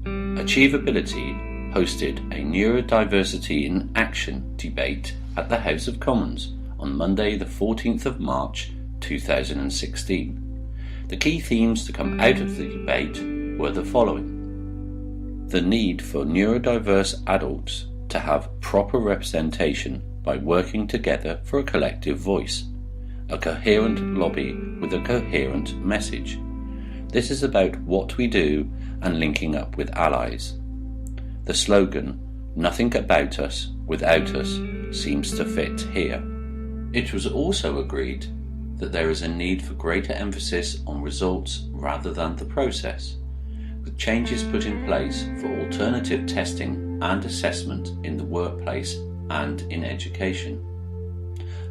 Achievability hosted a Neurodiversity in Action debate at the House of Commons on Monday the 14th of March 2016. The key themes to come out of the debate were the following: the need for neurodiverse adults to have proper representation by working together for a collective voice, a coherent lobby with a coherent message. This is about what we do and linking up with allies. The slogan, "Nothing about us without us," seems to fit here. It was also agreed that there is a need for greater emphasis on results rather than the process, with changes put in place for alternative testing and assessment in the workplace and in education.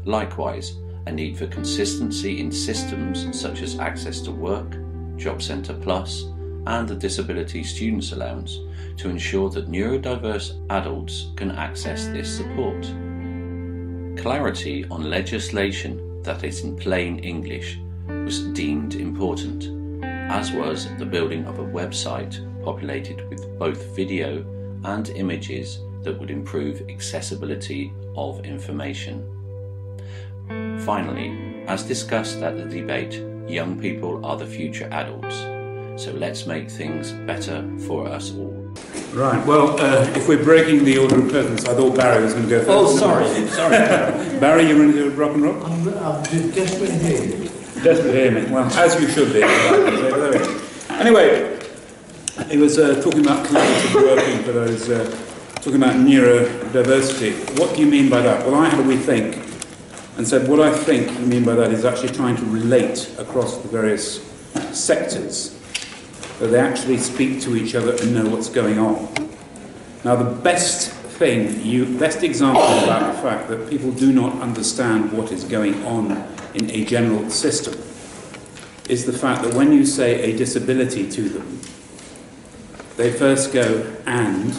Likewise, a need for consistency in systems such as access to work, Job Centre Plus, and the Disability Student Allowance to ensure that neurodiverse adults can access this support. Clarity on legislation that is in plain English was deemed important, as was the building of a website populated with both video and images that would improve accessibility of information. Finally, as discussed at the debate, young people are the future adults, so let's make things better for us all. Right, well, if we're breaking the order of presence, I thought Barry was going to go first. Oh, sorry. Barry, you want to do rock and roll? I'm desperate to hear you. Desperate to hear me. Well, as you should be. Anyway, he was talking about collaborative working for those, talking about neurodiversity. What do you mean by that? Well, I had a wee think and said what I think I mean by that is actually trying to relate across the various sectors, so they actually speak to each other and know what's going on. Now, the best example about the fact that people do not understand what is going on in a general system is the fact that when you say a disability to them, they first go "and,"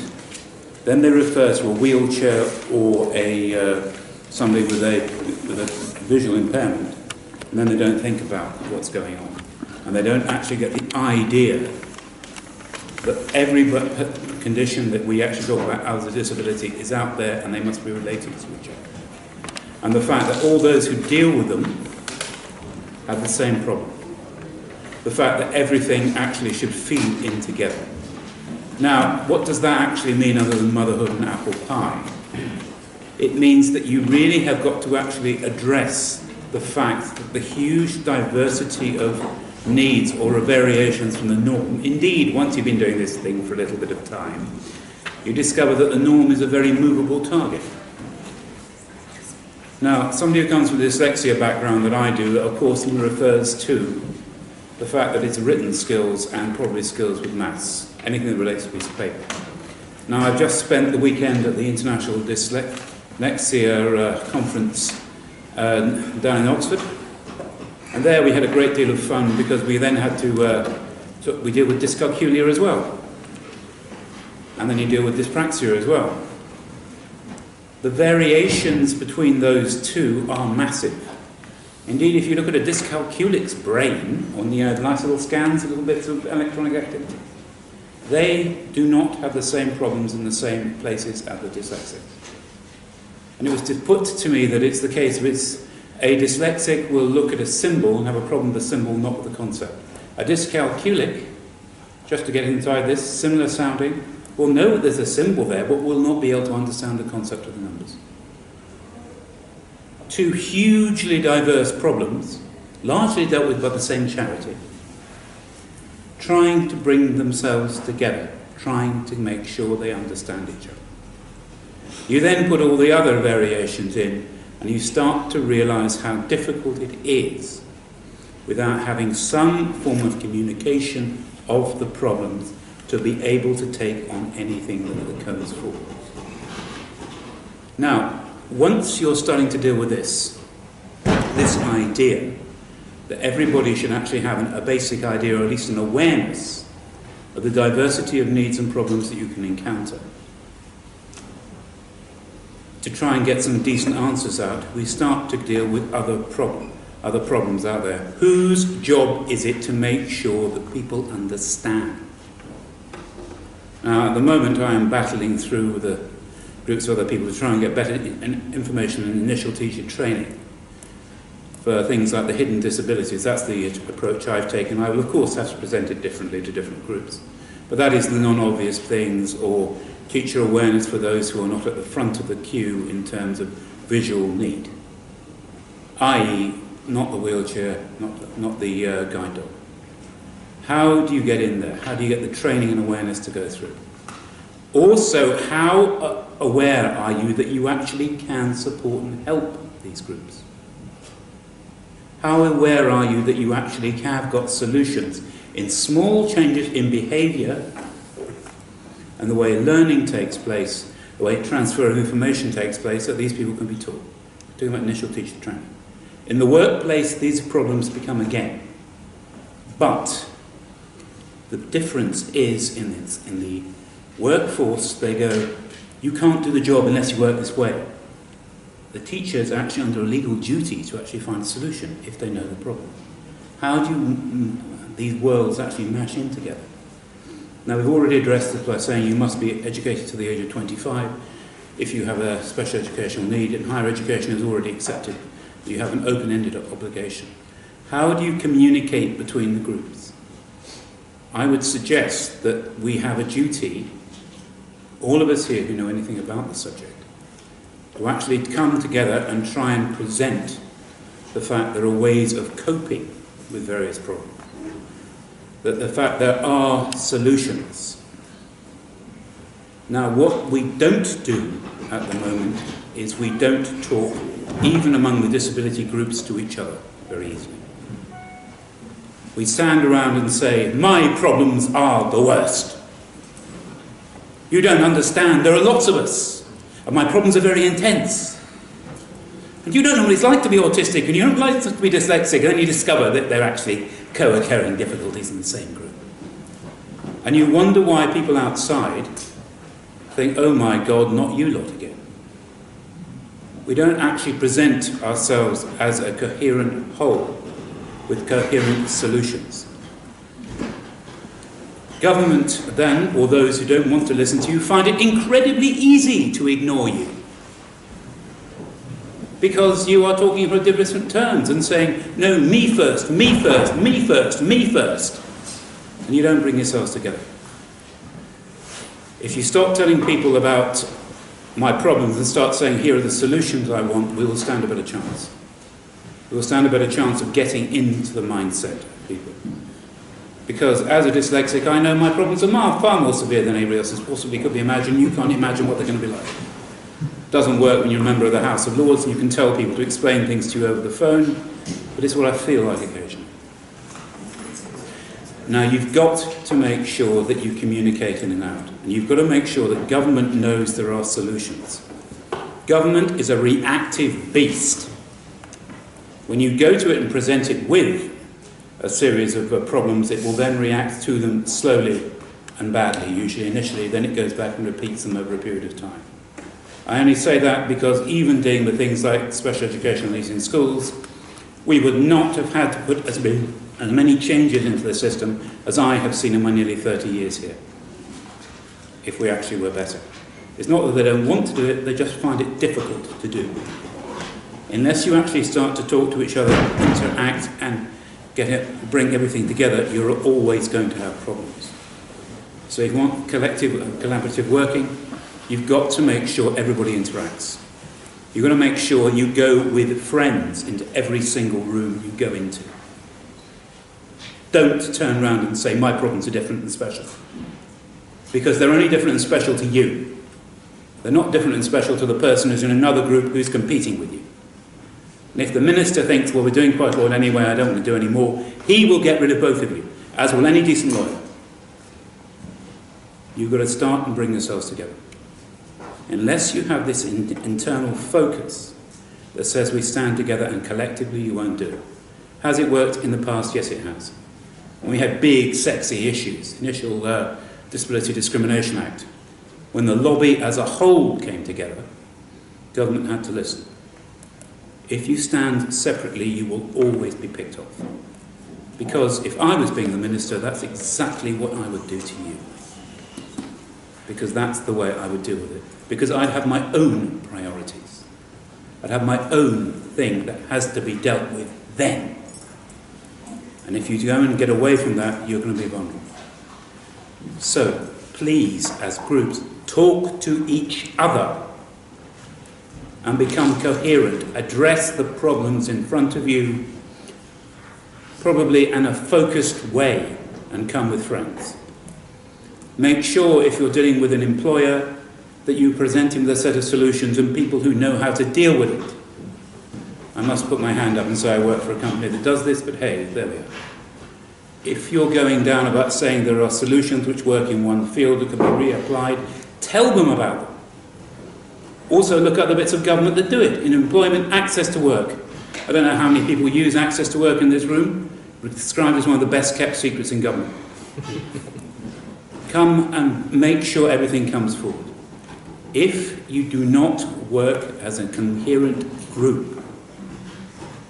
then they refer to a wheelchair or somebody with a visual impairment, and then they don't think about what's going on. And they don't actually get the idea that every condition that we actually talk about as a disability is out there and they must be related to each other. And the fact that all those who deal with them have the same problem. The fact that everything actually should feed in together. Now, what does that actually mean other than motherhood and apple pie? It means that you really have got to actually address the fact that the huge diversity of needs or variations from the norm. Indeed, once you've been doing this thing for a little bit of time, you discover that the norm is a very movable target. Now, somebody who comes with a dyslexia background that I do, of course, he refers to the fact that it's written skills and probably skills with maths, anything that relates to a piece of paper. Now, I've just spent the weekend at the International Dyslexia Conference down in Oxford. And there we had a great deal of fun because we then had we deal with dyscalculia as well. And then you deal with dyspraxia as well. The variations between those two are massive. Indeed, if you look at a dyscalculic's brain, on the nice little scans, little bits of electronic activity, they do not have the same problems in the same places as the dyslexics. And it was put to me that it's the case of a dyslexic will look at a symbol and have a problem with the symbol, not with the concept. A dyscalculic, just to get inside this, similar sounding, will know that there's a symbol there, but will not be able to understand the concept of the numbers. Two hugely diverse problems, largely dealt with by the same charity, trying to bring themselves together, trying to make sure they understand each other. You then put all the other variations in, and you start to realise how difficult it is without having some form of communication of the problems to be able to take on anything that comes forward. Now, once you're starting to deal with this idea that everybody should actually have a basic idea, or at least an awareness of the diversity of needs and problems that you can encounter, to try and get some decent answers out, we start to deal with other problems out there. Whose job is it to make sure that people understand? Now, at the moment, I am battling through with the groups of other people to try and get better information and initial teacher training for things like the hidden disabilities. That's the approach I've taken. I will, of course, have to present it differently to different groups. But that is the non-obvious things, or teacher awareness for those who are not at the front of the queue in terms of visual need, i.e. not the wheelchair, not the guide dog. How do you get in there? How do you get the training and awareness to go through? Also, how aware are you that you actually can support and help these groups? How aware are you that you actually have got solutions in small changes in behaviour and the way learning takes place, the way transfer of information takes place, that these people can be taught? We're talking about initial teacher training. In the workplace, these problems become again. But the difference is in the workforce, they go, you can't do the job unless you work this way. The teacher is actually under a legal duty to actually find a solution if they know the problem. How do these worlds actually mash in together? Now, we've already addressed this by saying you must be educated to the age of 25 if you have a special educational need, and higher education has already accepted that you have an open-ended obligation. How do you communicate between the groups? I would suggest that we have a duty, all of us here who know anything about the subject, to actually come together and try and present the fact there are ways of coping with various problems. That the fact there are solutions. Now, what we don't do at the moment is we don't talk, even among the disability groups, to each other very easily. We stand around and say, my problems are the worst. You don't understand, there are lots of us, and my problems are very intense. And you don't know what it's like to be autistic, and you don't like to be dyslexic, and then you discover that they're actually co-occurring difficulties in the same group. And you wonder why people outside think, oh my God, not you lot again. We don't actually present ourselves as a coherent whole with coherent solutions. Government then, or those who don't want to listen to you, find it incredibly easy to ignore you. Because you are talking about different terms and saying, no, me first, me first, me first, me first. And you don't bring yourselves together. If you stop telling people about my problems and start saying, here are the solutions I want, we will stand a better chance. We will stand a better chance of getting into the mindset of people. Because as a dyslexic, I know my problems are far more severe than anybody else's possibly could be imagined. You can't imagine what they're going to be like. It doesn't work when you're a member of the House of Lords and you can tell people to explain things to you over the phone, but it's what I feel like occasionally. Now, you've got to make sure that you communicate in and out. And you've got to make sure that government knows there are solutions. Government is a reactive beast. When you go to it and present it with a series of problems, it will then react to them slowly and badly, usually initially, then it goes back and repeats them over a period of time. I only say that because even dealing with things like special educational needs in schools, we would not have had to put as many changes into the system as I have seen in my nearly 30 years here, if we actually were better. It's not that they don't want to do it, they just find it difficult to do. Unless you actually start to talk to each other, interact, and bring everything together, you're always going to have problems. So if you want collective and collaborative working, you've got to make sure everybody interacts. You've got to make sure you go with friends into every single room you go into. Don't turn around and say, my problems are different and special. Because they're only different and special to you. They're not different and special to the person who's in another group who's competing with you. And if the minister thinks, well, we're doing quite a lot anyway, I don't want to do any more, he will get rid of both of you, as will any decent lawyer. You've got to start and bring yourselves together. Unless you have this internal focus that says we stand together and collectively, you won't do it. Has it worked in the past? Yes, it has. When we had big, sexy issues, initial Disability Discrimination Act, when the lobby as a whole came together, government had to listen. If you stand separately, you will always be picked off. Because if I was being the minister, that's exactly what I would do to you. because that's the way I would deal with it. Because I'd have my own priorities. I'd have my own thing that has to be dealt with then. And if you go and get away from that, you're going to be vulnerable. So, please, as groups, talk to each other and become coherent. Address the problems in front of you, probably in a focused way, and come with friends. Make sure, if you're dealing with an employer, that you present him with a set of solutions and people who know how to deal with it. I must put my hand up and say I work for a company that does this, but hey, there we are. If you're going down about saying there are solutions which work in one field that can be reapplied, tell them about them. Also look at the bits of government that do it. In employment, access to work. I don't know how many people use access to work in this room, but it's described as one of the best kept secrets in government. Come and make sure everything comes forward. If you do not work as a coherent group,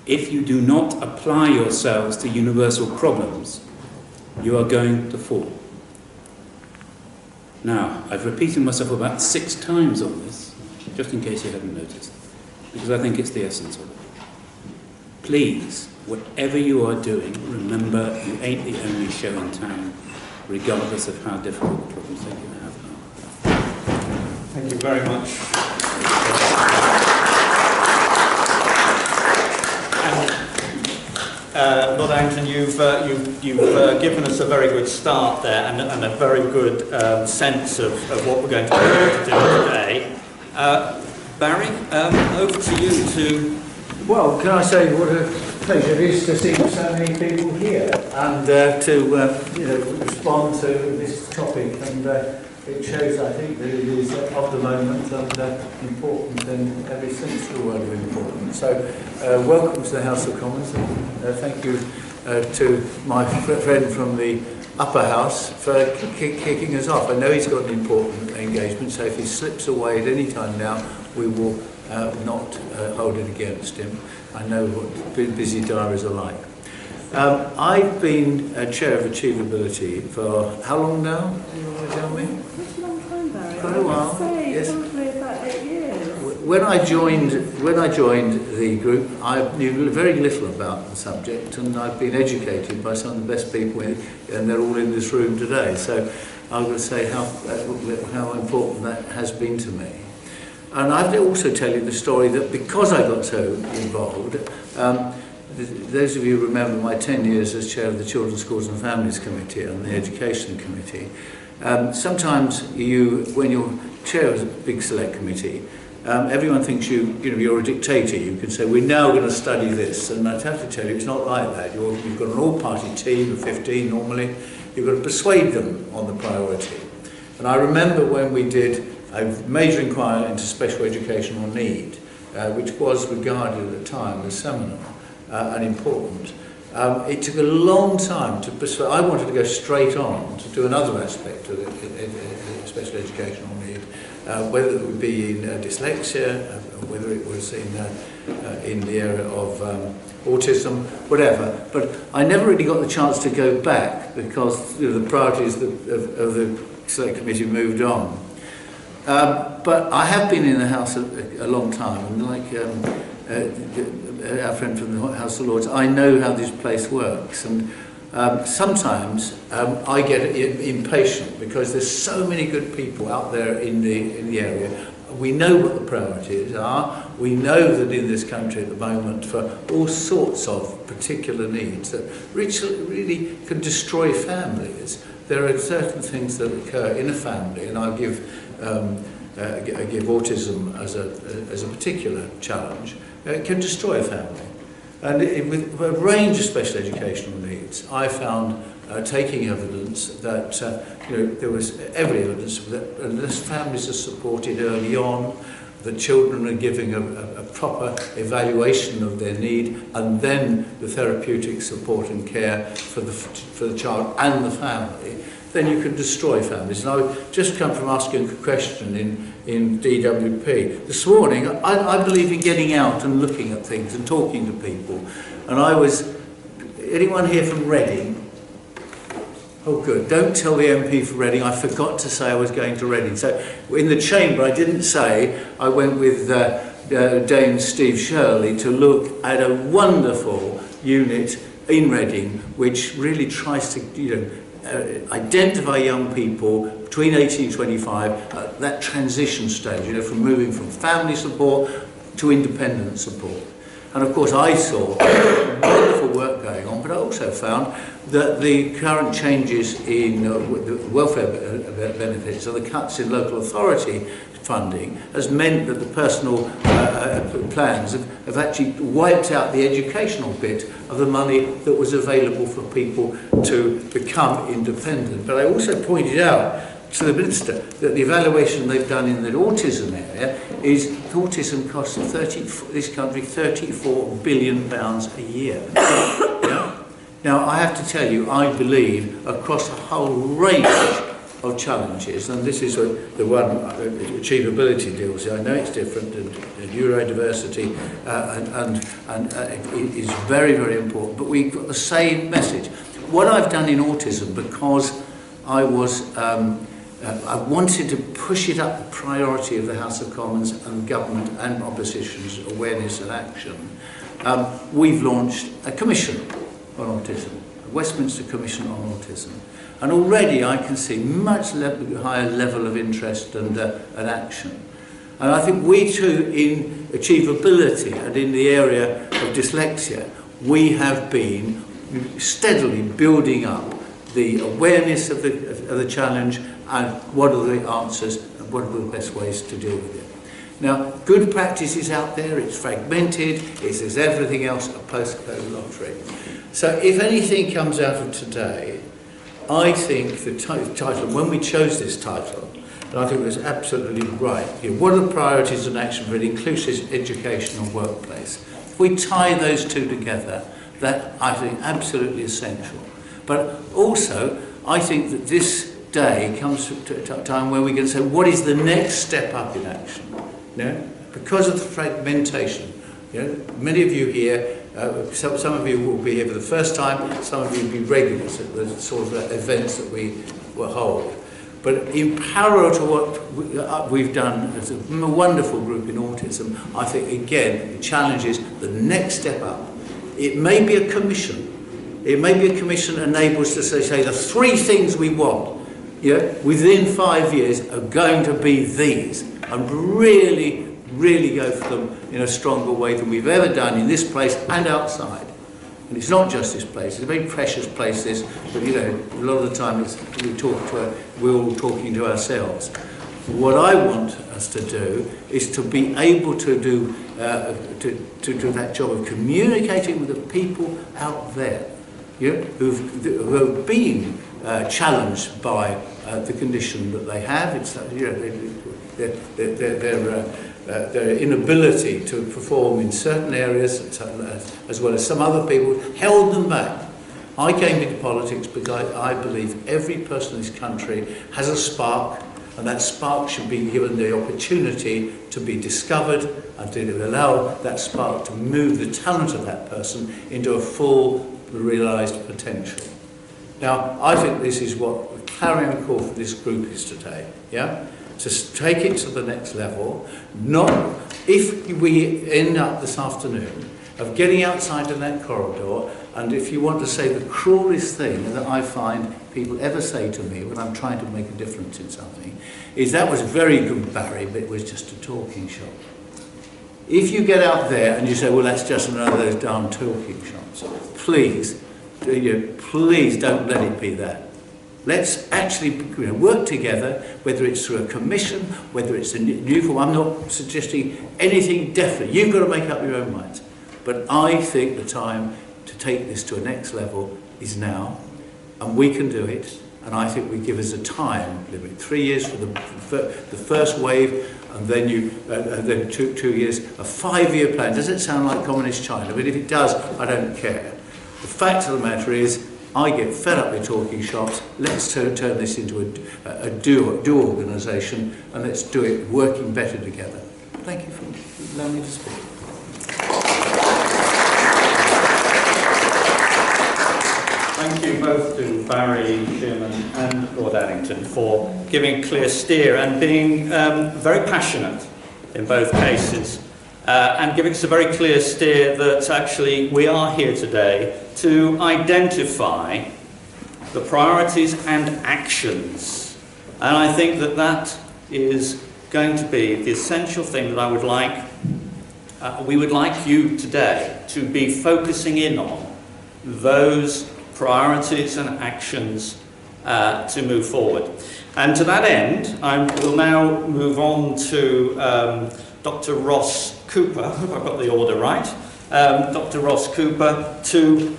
if you do not apply yourselves to universal problems, you are going to fall. Now, I've repeated myself about 6 times on this, just in case you haven't noticed, because I think it's the essence of it. Please, whatever you are doing, remember you ain't the only show in town, regardless of how difficult the problems that you have. Thank you very much. Lord Angton, you've given us a very good start there and a very good sense of what we're going to be able to do today. Barry, over to you to... Well, can I say what a pleasure it is to see so many people here and to respond to this topic, and it shows, I think, that it is of the moment and important in every sense of the word of important. So, welcome to the House of Commons, and thank you to my friend from the upper house for kicking us off. I know he's got an important engagement, so if he slips away at any time now, we will not hold it against him. I know what busy diaries are like. I've been chair of Achievability for how long now? Do you want to tell me? Quite a long time, Barry. Quite a while. Yes. Probably about 8 years. When I joined the group, I knew very little about the subject, and I've been educated by some of the best people, and they're all in this room today. So I'm going to say how important that has been to me. And I have to also tell you the story that because I got so involved, those of you who remember my 10 years as chair of the Children's Schools and Families Committee and the Education Committee, sometimes when you're chair of a big select committee, everyone thinks you're a dictator. You can say, we're now going to study this, and I'd have to tell you it's not like that. You've got an all-party team of 15 normally. You've got to persuade them on the priority. And I remember when we did a major inquiry into special educational need, which was regarded at the time as seminal and important. It took a long time to persuade. I wanted to go straight on to do another aspect of special educational need, whether it would be in dyslexia, whether it was in the area of autism, whatever. But I never really got the chance to go back because the priorities of the select committee moved on. But I have been in the House a long time, and like our friend from the House of Lords, I know how this place works, and sometimes I get impatient because there's so many good people out there in the area. We know what the priorities are. We know that in this country at the moment, for all sorts of particular needs that really can destroy families, there are certain things that occur in a family, and I give autism as a particular challenge. It can destroy a family. And with a range of special educational needs, I found taking evidence that there was every evidence that unless families are supported early on, the children are giving a proper evaluation of their need, and then the therapeutic support and care for the child and the family, then you can destroy families. And I've just come from asking a question in DWP. This morning, I believe in getting out and looking at things and talking to people. And anyone here from Reading? Oh, good. Don't tell the MP for Reading. I forgot to say I was going to Reading. So in the chamber, I didn't say I went with Dame Steve Shirley to look at a wonderful unit in Reading, which really tries to, identify young people between 18 and 25, that transition stage, from moving from family support to independent support. And of course I saw wonderful work going on, but I also found that the current changes in the welfare benefits or the cuts in local authority funding has meant that the personal plans have actually wiped out the educational bit of the money that was available for people to become independent. But I also pointed out to the Minister that the evaluation they've done in the autism area is autism costs this country £34 billion a year. Now, I have to tell you, I believe across a whole range of challenges, and this is the one achievability deals with. I know it's different, and neurodiversity and is very, very important, but we've got the same message. What I've done in autism, because I wanted to push it up the priority of the House of Commons and government and opposition's awareness and action, we've launched a commission on autism, a Westminster Commission on Autism. And already I can see much higher level of interest and action. And I think we too, in achievability and in the area of dyslexia, we have been steadily building up the awareness of the challenge and what are the answers and what are the best ways to deal with it. Now, good practice is out there, it's fragmented, it's as everything else a postcode lottery. So if anything comes out of today, I think the title, when we chose this title, and I think it was absolutely right, what are the priorities and action for an inclusive educational workplace? If we tie those two together, that I think absolutely essential. But also, I think that this day comes to a time where we can say, what is the next step up in action? Because of the fragmentation. Many of you here, some of you will be here for the first time, some of you will be regulars at the sort of events that we will hold. But in parallel to what we've done as a wonderful group in autism, I think, again, the challenge is the next step up. It may be a commission. It may be a commission that enables us to say the three things we want within 5 years are going to be these, and really go for them in a stronger way than we've ever done in this place and outside. And it's not just this place, it's a very precious place, this, but a lot of the time we're all talking to ourselves. What I want us to do is to be able to do that job of communicating with the people out there who have been challenged by the condition that they have. It's their inability to perform in certain areas, as well as some other people, held them back. I came into politics because I believe every person in this country has a spark, and that spark should be given the opportunity to be discovered and to allow that spark to move the talent of that person into a full realised potential. Now, I think this is what the clarion call for this group is today, to take it to the next level. Not if we end up this afternoon of getting outside in that corridor, and if you want to say the cruelest thing that I find people ever say to me when I'm trying to make a difference in something, is that was very good, Barry, but it was just a talking shop. If you get out there and you say, well, that's just another of those darn talking shops, please don't let it be that. Let's actually work together, whether it's through a commission, whether it's a new form. I'm not suggesting anything definite. You've got to make up your own minds. But I think the time to take this to a next level is now, and we can do it. And I think we give us a time limit, 3 years for the first wave, and then 2 years, a 5-year plan. Does it sound like communist China? But if it does, I don't care. The fact of the matter is, I get fed up with talking shops. Let's turn this into a do organisation, and let's do it working better together. Thank you for allowing me to speak. Thank you both to Barry Sherman and Lord Addington for giving a clear steer and being very passionate in both cases and giving us a very clear steer that actually we are here today to identify the priorities and actions. And I think that that is going to be the essential thing that I would like, we would like you today to be focusing in on those priorities and actions to move forward. And to that end, I will now move on to Dr. Ross Cooper, I hope I've got the order right, Dr. Ross Cooper, to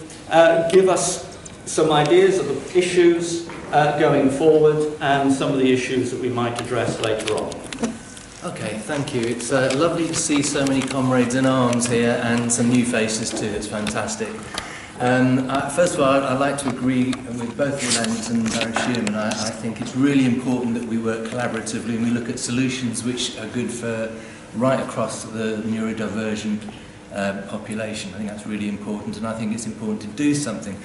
give us some ideas of the issues going forward and some of the issues that we might address later on. Okay, thank you. It's lovely to see so many comrades in arms here and some new faces too. It's fantastic. First of all, I'd like to agree with both Will Addington and Barry Sherman. I think it's really important that we work collaboratively and we look at solutions which are good for right across the neurodivergent population. I think that's really important, and I think it's important to do something.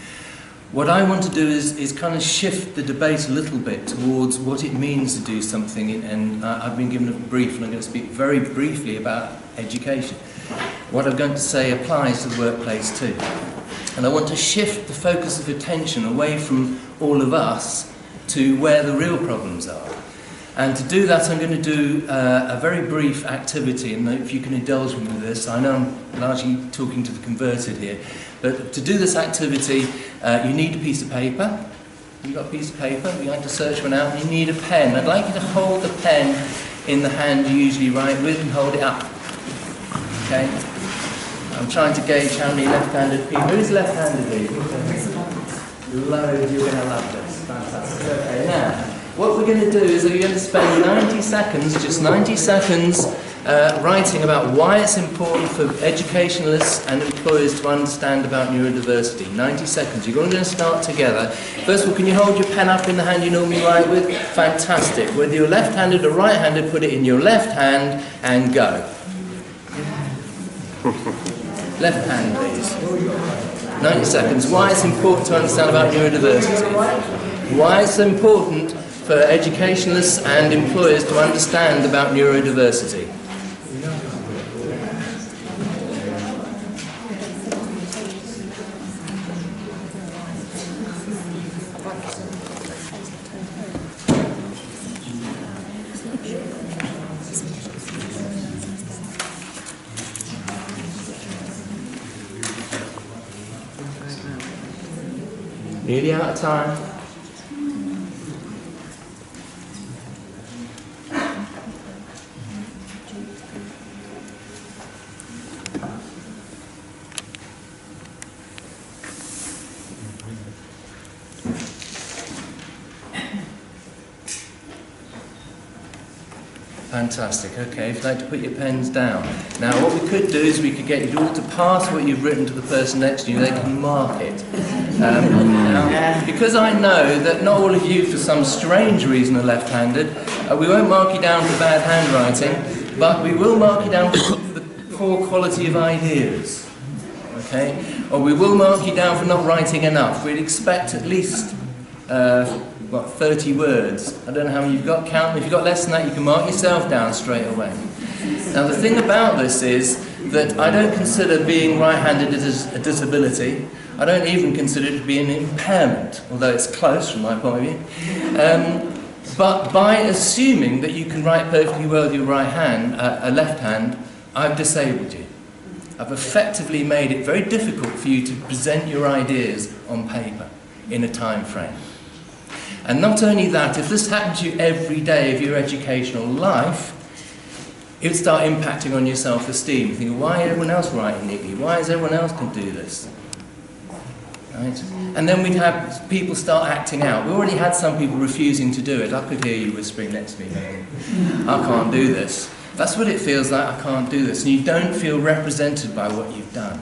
What I want to do is kind of shift the debate a little bit towards what it means to do something, and I've been given a brief and I'm going to speak very briefly about education. What I'm going to say applies to the workplace too. And I want to shift the focus of attention away from all of us to where the real problems are. And to do that, I'm going to do a very brief activity, and if you can indulge me with this, I know I'm largely talking to the converted here, but to do this activity, you need a piece of paper. You've got a piece of paper, you like to search one out, and you need a pen. I'd like you to hold the pen in the hand you usually write with and hold it up. Okay? I'm trying to gauge how many left-handed people. Who's left-handed here? Loads, you're going to love this. Fantastic. Okay, now, what we're going to do is we're going to spend 90 seconds, just 90 seconds, writing about why it's important for educationalists and employers to understand about neurodiversity. 90 seconds. You're going to start together. First of all, can you hold your pen up in the hand you normally write with? Fantastic. Whether you're left-handed or right-handed, put it in your left hand and go. Left hand, please. 90 seconds. Why it's important to understand about neurodiversity. Why it's important for educationalists and employers to understand about neurodiversity. Nearly out of time. Fantastic. Okay, if you'd like to put your pens down. Now, what we could do is we could get you all to pass what you've written to the person next to you. They can mark it. Now, because I know that not all of you, for some strange reason, are left-handed, we won't mark you down for bad handwriting, but we will mark you down for the poor quality of ideas. Okay? Or we will mark you down for not writing enough. We'd expect at least 30 words. I don't know how many you've got, count them. If you've got less than that, you can mark yourself down straight away. Now, the thing about this is that I don't consider being right-handed as a disability. I don't even consider it to be an impairment, although it's close from my point of view. But by assuming that you can write perfectly well with your right hand, left hand, I've disabled you. I've effectively made it very difficult for you to present your ideas on paper in a time frame. And not only that, if this happened to you every day of your educational life, it would start impacting on your self-esteem. You think, why is everyone else writing neatly? Why is everyone else can do this? Right? And then we'd have people start acting out. We already had some people refusing to do it. I could hear you whispering next to me, I can't do this. That's what it feels like, I can't do this. And you don't feel represented by what you've done.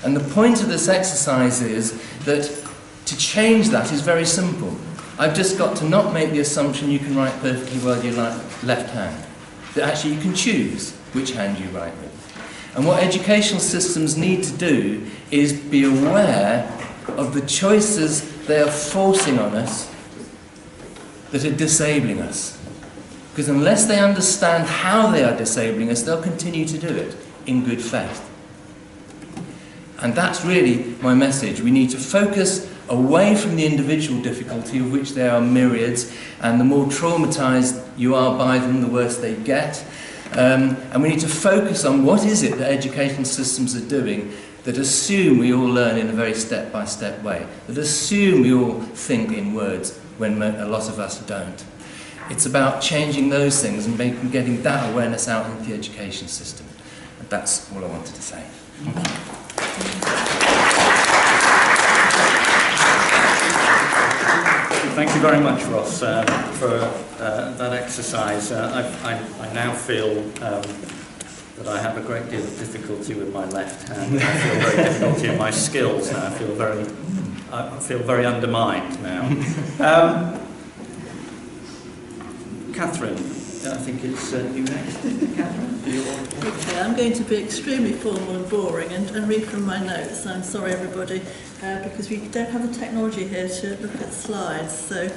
And the point of this exercise is that to change that is very simple. I've just got to not make the assumption you can write perfectly well with your left hand. That actually you can choose which hand you write with. And what educational systems need to do is be aware of the choices they are forcing on us that are disabling us. Because unless they understand how they are disabling us, they'll continue to do it in good faith. And that's really my message. We need to focus away from the individual difficulty, of which there are myriads, and the more traumatised you are by them, the worse they get. And we need to focus on what is it that education systems are doing that assume we all learn in a very step-by-step way, that assume we all think in words when a lot of us don't. It's about changing those things and getting that awareness out into the education system. And that's all I wanted to say. Thank you very much, Ross, for that exercise. I now feel that I have a great deal of difficulty with my left hand. I feel very difficulty in my skills now. I feel very undermined now. Catherine, I think it's you next. Catherine, do you want to? Okay, I'm going to be extremely formal and boring and read from my notes. I'm sorry, everybody, because we don't have the technology here to look at slides. So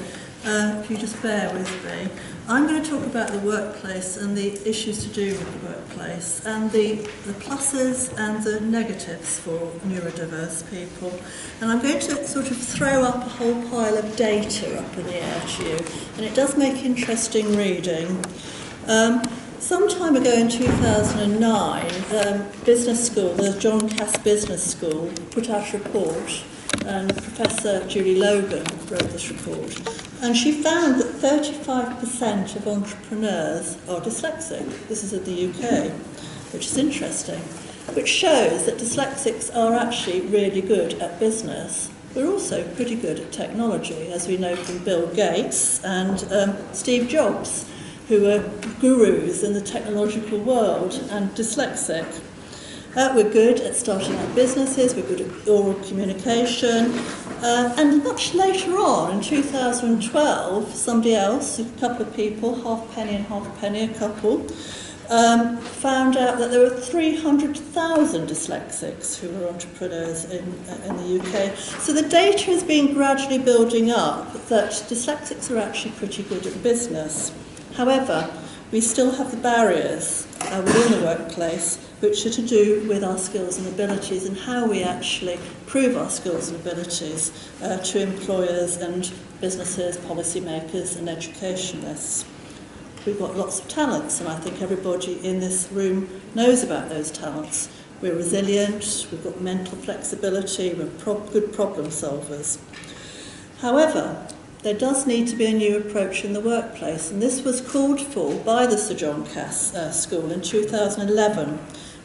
if you just bear with me. I'm going to talk about the workplace and the issues to do with the workplace and the pluses and the negatives for neurodiverse people. And I'm going to sort of throw up a whole pile of data up in the air to you. And it does make interesting reading. Some time ago in 2009, business school, the John Cass Business School, put out a report, and Professor Julie Logan wrote this report, and she found that 35% of entrepreneurs are dyslexic. This is in the UK, which is interesting, which shows that dyslexics are actually really good at business. We're also pretty good at technology, as we know from Bill Gates and Steve Jobs, who are gurus in the technological world and dyslexic. We're good at starting up businesses, we're good at oral communication, and much later on, in 2012, somebody else, a couple of people, halfpenny and halfpenny, a couple, found out that there were 300,000 dyslexics who were entrepreneurs in the UK. So the data has been gradually building up that dyslexics are actually pretty good at business. However, we still have the barriers within the workplace which are to do with our skills and abilities and how we actually prove our skills and abilities to employers and businesses, policymakers and educationalists. We've got lots of talents, and I think everybody in this room knows about those talents. We're resilient, we've got mental flexibility, we're good problem solvers. However, there does need to be a new approach in the workplace, and this was called for by the Sir John Cass School in 2011,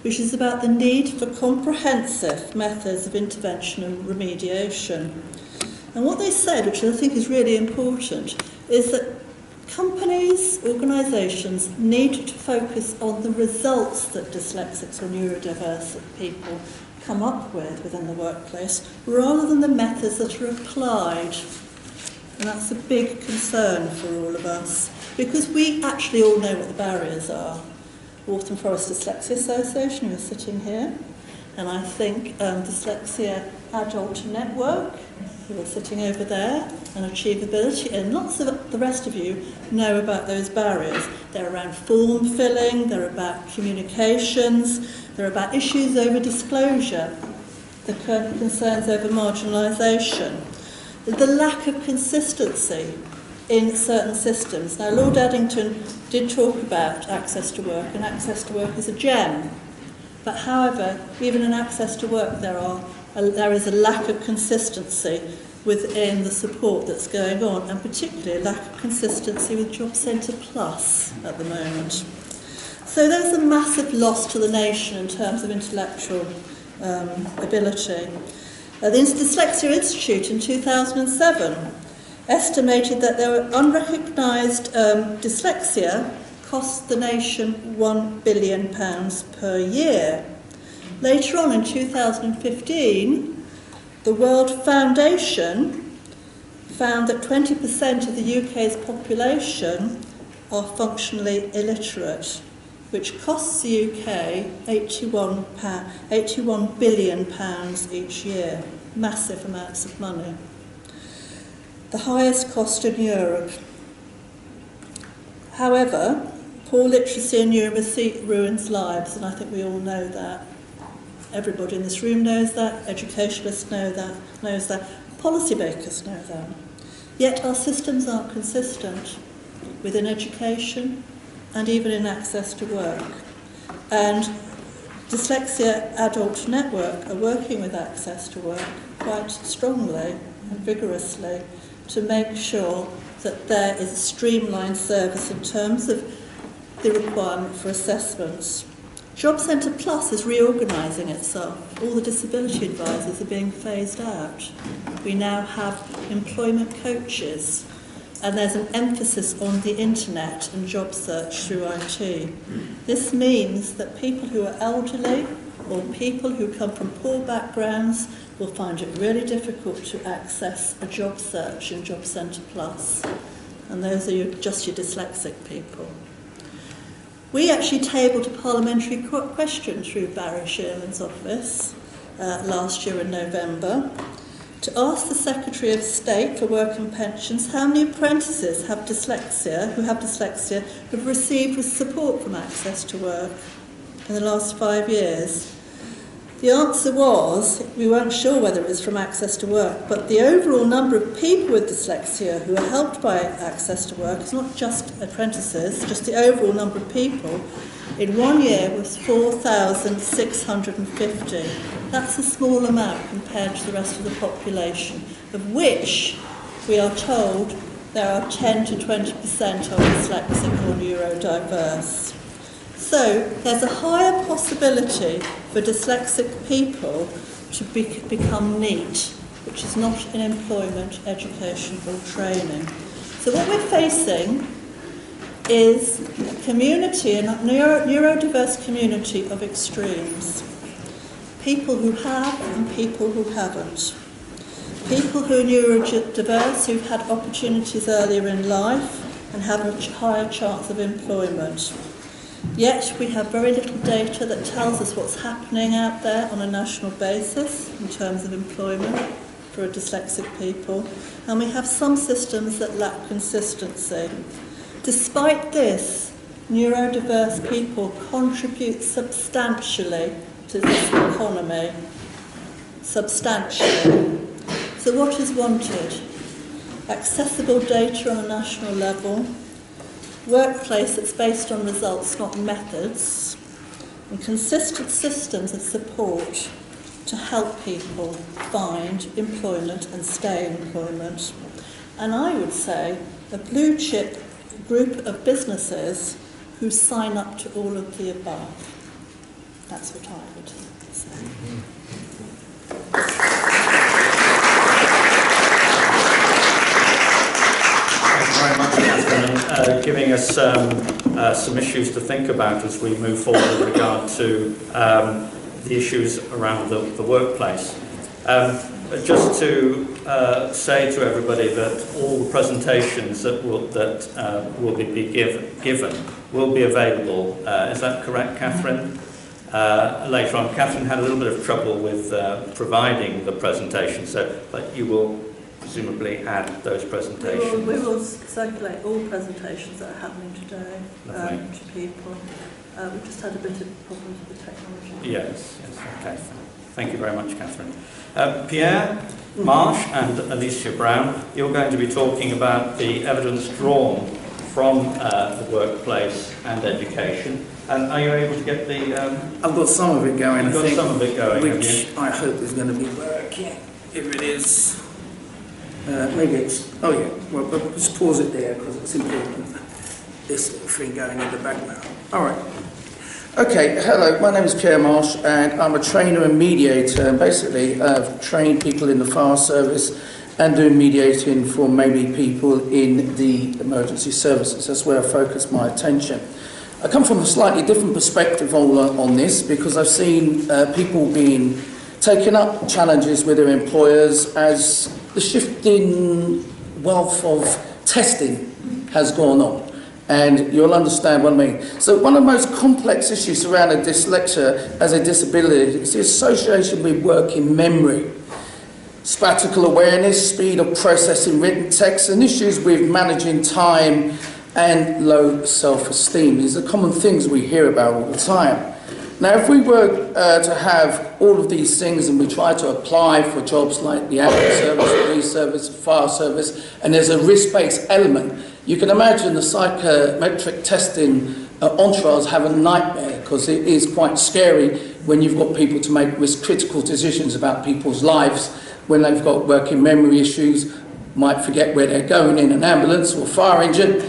which is about the need for comprehensive methods of intervention and remediation. And what they said, which I think is really important, is that companies, organisations need to focus on the results that dyslexics or neurodiverse people come up with within the workplace, rather than the methods that are applied. And that's a big concern for all of us, because we actually all know what the barriers are. Waltham Forest Dyslexia Association, who are sitting here, and I think Dyslexia Adult Network, who are sitting over there, and Achievability, and lots of the rest of you know about those barriers. They're around form filling, they're about communications, they're about issues over disclosure, the concerns over marginalisation, the lack of consistency in certain systems. Now, Lord Addington did talk about access to work, and access to work is a gem. But however, even in access to work, there is a lack of consistency within the support that's going on, and particularly a lack of consistency with Job Centre Plus at the moment. So there's a massive loss to the nation in terms of intellectual ability. The Dyslexia Institute in 2007 estimated that there were unrecognised dyslexia costs the nation £1 billion per year. Later on in 2015, the World Foundation found that 20% of the UK's population are functionally illiterate, which costs the UK £81 billion each year. massive amounts of money. The highest cost in Europe. However, poor literacy and numeracy ruins lives, and I think we all know that. Everybody in this room knows that, educationalists know that, policymakers know that. Yet our systems aren't consistent within education and even in access to work. And Dyslexia Adult Network are working with access to work quite strongly and vigorously to make sure that there is a streamlined service in terms of the requirement for assessments. Job Centre Plus is reorganising itself. All the disability advisors are being phased out. We now have employment coaches, and there's an emphasis on the internet and job search through IT. This means that people who are elderly or people who come from poor backgrounds will find it really difficult to access a job search in Job Centre Plus. And those are just your dyslexic people. We actually tabled a parliamentary question through Barry Shearman's office last year in November to ask the Secretary of State for Work and Pensions how many apprentices who have dyslexia, have received support from access to work in the last 5 years. The answer was, we weren't sure whether it was from access to work, but the overall number of people with dyslexia who are helped by access to work is not just apprentices, just the overall number of people in 1 year was 4,650. That's a small amount compared to the rest of the population, of which we are told there are 10 to 20% are dyslexic or neurodiverse. So there's a higher possibility for dyslexic people to become NEET, which is not in employment, education or training. So what we're facing is a community, a neurodiverse community of extremes. People who have and people who haven't. People who are neurodiverse, who've had opportunities earlier in life and have a higher chance of employment. Yet we have very little data that tells us what's happening out there on a national basis in terms of employment for dyslexic people, and we have some systems that lack consistency. Despite this, neurodiverse people contribute substantially to this economy. Substantially. So what is wanted? Accessible data on a national level, workplace that's based on results, not methods, and consistent systems of support to help people find employment and stay in employment. And I would say a blue chip group of businesses who sign up to all of the above. That's what I would say. Very much, Catherine, giving us some issues to think about as we move forward with regard to the issues around the workplace. Just to say to everybody that all the presentations that will be given will be available. Is that correct, Catherine? Later on, Catherine had a little bit of trouble with providing the presentation, but you will presumably add those presentations. We will circulate all presentations that are happening today to people. We've just had a bit of problems with the technology. Yes, okay. Thank you very much, Catherine. Pierre Marsh and Alicia Brown, you're going to be talking about the evidence drawn from the workplace and education. And are you able to get the... I've got some of it going, You've got some of it going, which I hope is going to be working. If it is... maybe it's... Oh yeah, well, but just pause it there because it's important. This little thing going in the background. All right. Okay, hello, my name is Pierre Marsh and I'm a trainer and mediator, and basically I've trained people in the fire service and doing mediating for maybe people in the emergency services. That's where I focus my attention. I come from a slightly different perspective on this because I've seen people being taking up challenges with their employers as the shifting wealth of testing has gone on. And you'll understand what I mean. So one of the most complex issues surrounding dyslexia as a disability is the association with working memory. spatial awareness, speed of processing written text, and issues with managing time and low self-esteem. These are common things we hear about all the time. Now, if we were to have all of these things and we try to apply for jobs like the ambulance service, police service, fire service, and there's a risk-based element, you can imagine the psychometric testing entourage have a nightmare, because it is quite scary when you've got people to make risk-critical decisions about people's lives, when they've got working memory issues, might forget where they're going in an ambulance or fire engine.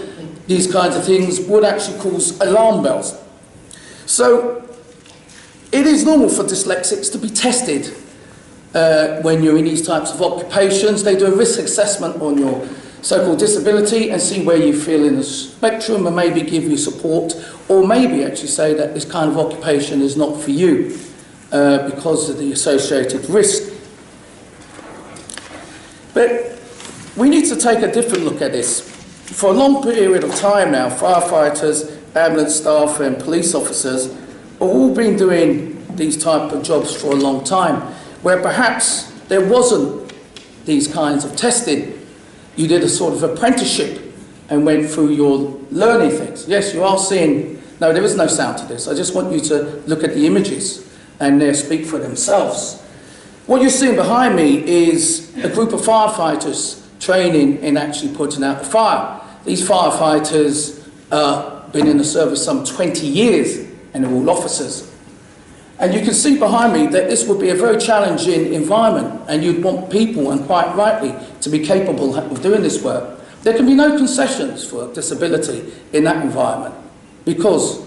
These kinds of things would actually cause alarm bells. So it is normal for dyslexics to be tested when you're in these types of occupations. They do a risk assessment on your so-called disability and see where you feel in the spectrum and maybe give you support, or maybe actually say that this kind of occupation is not for you because of the associated risk. But we need to take a different look at this. For a long period of time now, firefighters, ambulance staff and police officers have all been doing these type of jobs for a long time, where perhaps there wasn't these kinds of testing. You did a sort of apprenticeship and went through your learning things. Yes, you are seeing, no, there is no sound to this. I just want you to look at the images and they speak for themselves. What you're seeing behind me is a group of firefighters training in actually putting out the fire. These firefighters have been in the service some 20 years and they're all officers. And you can see behind me that this would be a very challenging environment, and you'd want people, and quite rightly, to be capable of doing this work. There can be no concessions for disability in that environment, because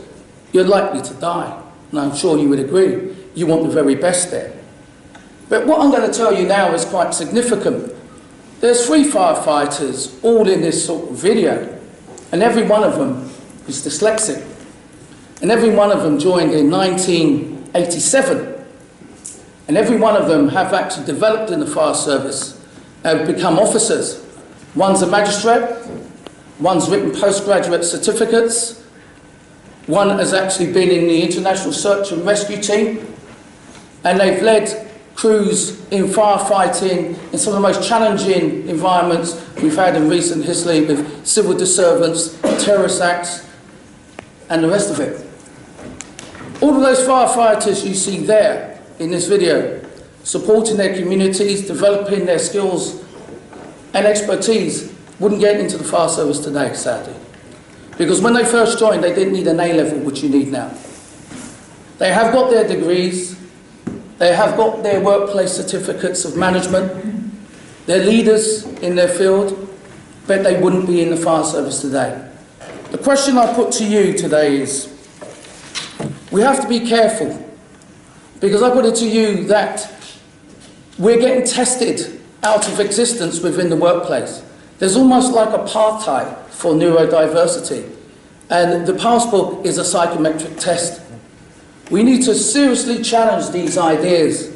you're likely to die, and I'm sure you would agree. You want the very best there. But what I'm going to tell you now is quite significant. There's 3 firefighters all in this sort of video, and every one of them is dyslexic. And every one of them joined in 1987. And every one of them have actually developed in the fire service, have become officers. One's a magistrate, one's written postgraduate certificates, one has actually been in the International Search and Rescue Team, and they've led crews in firefighting in some of the most challenging environments we've had in recent history, with civil disturbance, terrorist acts, and the rest of it. All of those firefighters you see there in this video, supporting their communities, developing their skills and expertise, wouldn't get into the fire service today, sadly. Because when they first joined, they didn't need an A-level, which you need now. They have got their degrees, they have got their workplace certificates of management, they're leaders in their field, but they wouldn't be in the fire service today. The question I put to you today is, we have to be careful, because I put it to you that we're getting tested out of existence within the workplace. There's almost like apartheid for neurodiversity, and the passport is a psychometric test. We need to seriously challenge these ideas